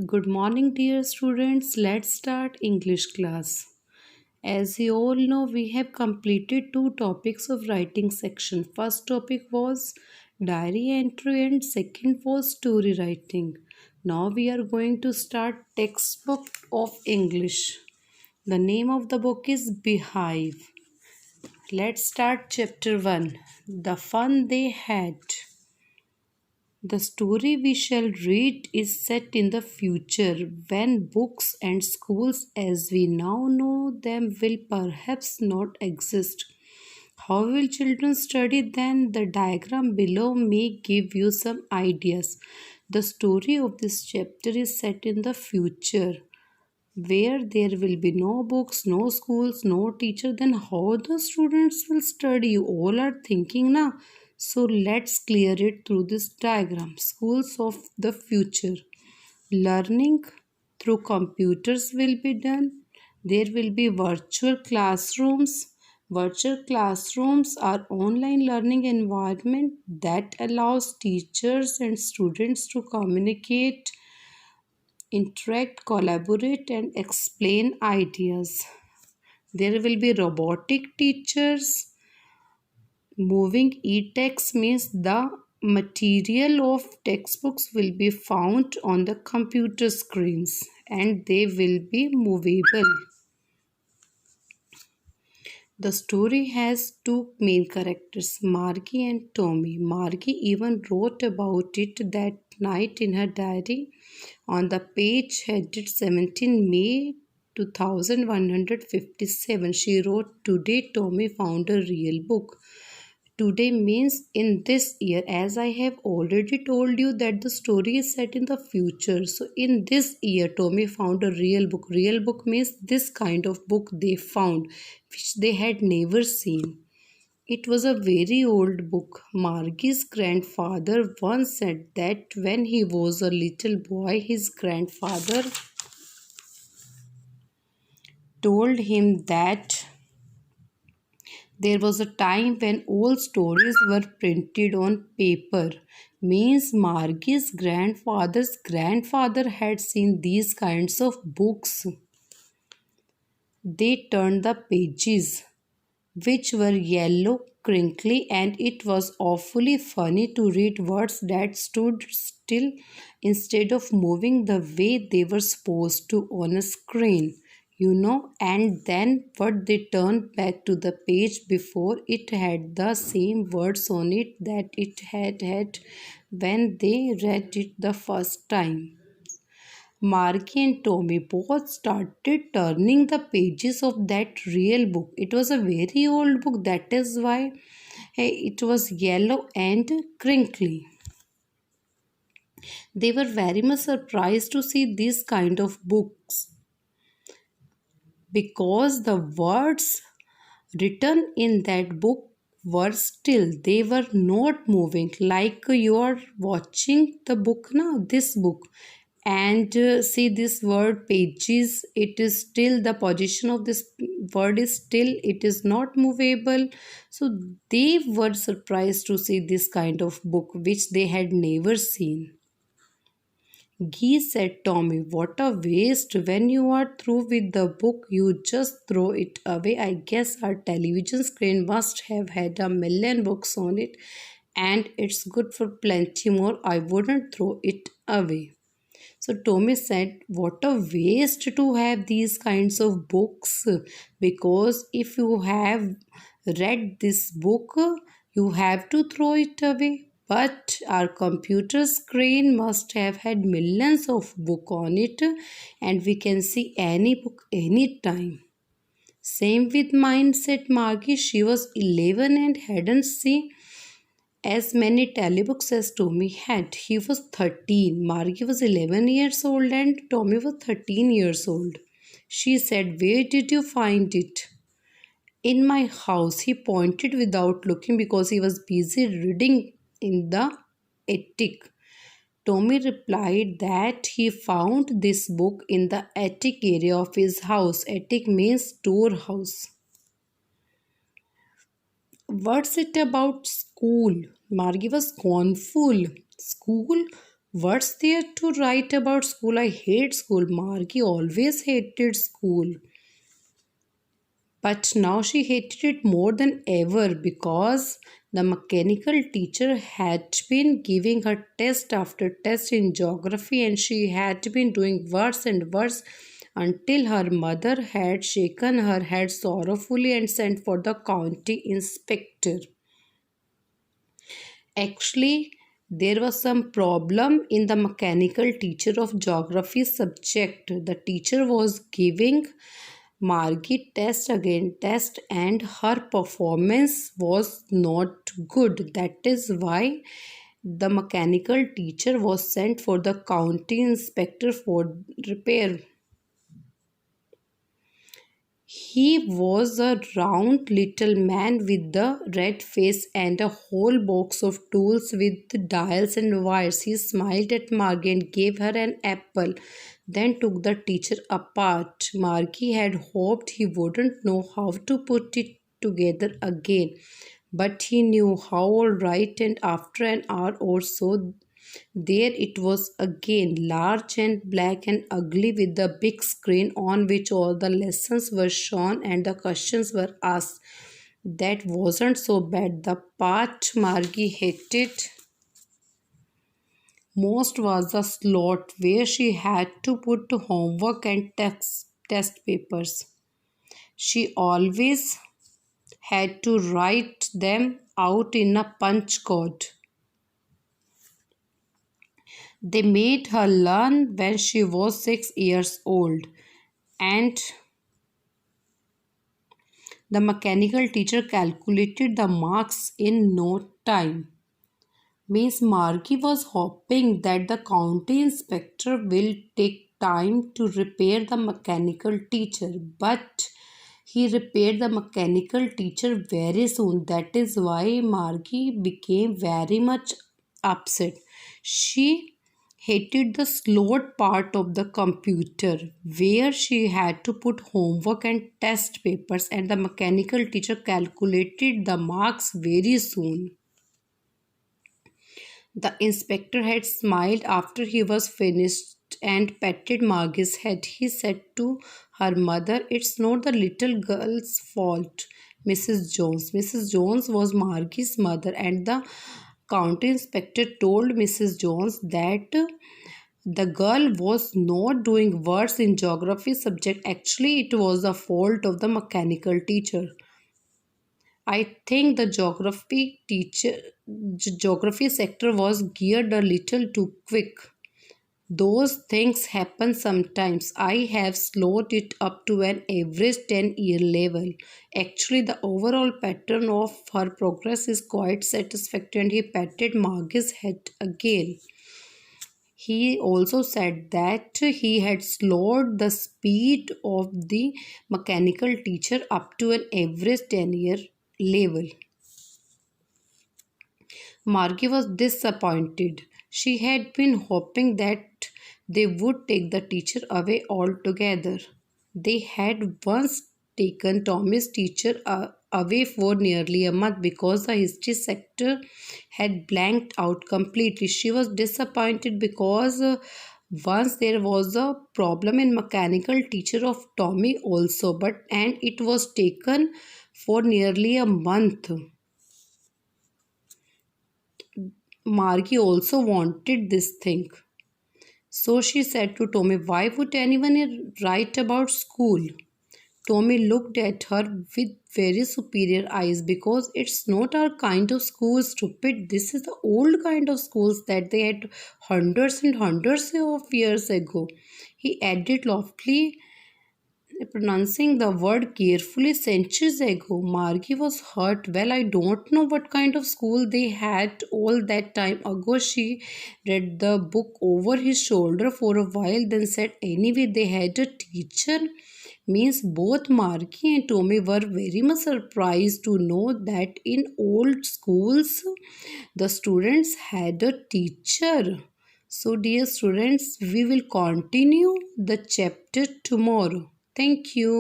Good morning, dear students. Let's start English class. As you all know, we have completed two topics of writing section. First topic was diary entry and second was story writing. Now we are going to start textbook of English. The name of the book is Beehive. Let's start chapter 1. The fun they had. The story we shall read is set in the future when books and schools as we now know them will perhaps not exist. How will children study then? The diagram below may give you some ideas. The story of this chapter is set in the future where there will be no books, no schools, no teacher, then how the students will study? You all are thinking now. So let's clear it through this diagram. Schools of the future. Learning through computers will be done. There will be virtual classrooms. Virtual classrooms are online learning environment that allows teachers and students to communicate, interact, collaborate, and explain ideas. There will be robotic teachers. Moving e-text means the material of textbooks will be found on the computer screens and they will be movable. The story has two main characters, Margie and Tommy. Margie even wrote about it that night in her diary. On the page headed 17 May 2157, she wrote, "Today Tommy found a real book." Today means in this year, as I have already told you that the story is set in the future. So in this year, Tommy found a real book. Real book means this kind of book they found, which they had never seen. It was a very old book. Margie's grandfather once said that when he was a little boy, his grandfather told him that there was a time when all stories were printed on paper. Means Margie's grandfather's grandfather had seen these kinds of books. They turned the pages, which were yellow, crinkly, and it was awfully funny to read words that stood still instead of moving the way they were supposed to on a screen. And then what they turned back to the page before, it had the same words on it that it had when they read it the first time. Marky and Tommy both started turning the pages of that real book. It was a very old book, that is why it was yellow and crinkly. They were very much surprised to see this kind of books because the words written in that book were still, they were not moving, like you are watching the book now, this book, and see this word pages, it is still, the position of this word is still, it is not movable. So they were surprised to see this kind of book which they had never seen. Guy said, "Tommy, what a waste. When you are through with the book, you just throw it away. I guess our television screen must have had a million books on it, and it's good for plenty more. I wouldn't throw it away." So Tommy said, "What a waste to have these kinds of books, because if you have read this book, you have to throw it away. But our computer screen must have had millions of books on it, and we can see any book anytime." "Same with mine," said Margie. She was 11 and hadn't seen as many telebooks as Tommy had. He was 13. Margie was 11 years old and Tommy was 13 years old. She said, "Where did you find it?" "In my house." He pointed without looking because he was busy reading in the attic. Tommy replied that he found this book in the attic area of his house. Attic means storehouse. "What's it about school?" Margie was scornful. "School? What's there to write about school? I hate school. Margie always hated school. But now she hated it more than ever because the mechanical teacher had been giving her test after test in geography and she had been doing worse and worse until her mother had shaken her head sorrowfully and sent for the county inspector. Actually, there was some problem in the mechanical teacher of geography subject. The teacher was giving Margit test again test and her performance was not good. That is why the mechanical teacher was sent for the county inspector for repair. He was a round little man with a red face and a whole box of tools with dials and wires. He smiled at Margie and gave her an apple, then took the teacher apart. Margie had hoped he wouldn't know how to put it together again, but he knew how all right, and after an hour or so, there it was again, large and black and ugly, with the big screen on which all the lessons were shown and the questions were asked. That wasn't so bad. The part Margie hated most was the slot where she had to put homework and test papers. She always had to write them out in a punch card. They made her learn when she was 6 years old, and the mechanical teacher calculated the marks in no time. Miss Margie was hoping that the county inspector will take time to repair the mechanical teacher, but he repaired the mechanical teacher very soon. That is why Margie became very much upset. She hated the slot part of the computer where she had to put homework and test papers, and the mechanical teacher calculated the marks very soon. The inspector had smiled after he was finished and patted Margie's head. He said to her mother, "It's not the little girl's fault, Mrs. Jones." Mrs. Jones was Margie's mother, and the county inspector told Mrs. Jones that the girl was not doing worse in geography subject. Actually, it was the fault of the mechanical teacher. I think the geography sector was geared a little too quick. Those things happen sometimes. I have slowed it up to an average 10-year level. Actually, the overall pattern of her progress is quite satisfactory, and he patted Margie's head again. He also said that he had slowed the speed of the mechanical teacher up to an average 10-year level. Margie was disappointed. She had been hoping that they would take the teacher away altogether. They had once taken Tommy's teacher away for nearly a month because the history sector had blanked out completely. She was disappointed because once there was a problem in mechanical teacher of Tommy also, but and it was taken for nearly a month. Margie also wanted this thing. So she said to Tommy, "Why would anyone write about school?" Tommy looked at her with very superior eyes. "Because it's not our kind of school, stupid. This is the old kind of schools that they had hundreds and hundreds of years ago," he added loftily, pronouncing the word carefully. "Centuries ago." Margie was hurt. "Well, I don't know what kind of school they had all that time ago." She read the book over his shoulder for a while, then said, "Anyway, they had a teacher." Means both Margie and Tommy were very much surprised to know that in old schools the students had a teacher. So, dear students, we will continue the chapter tomorrow. Thank you.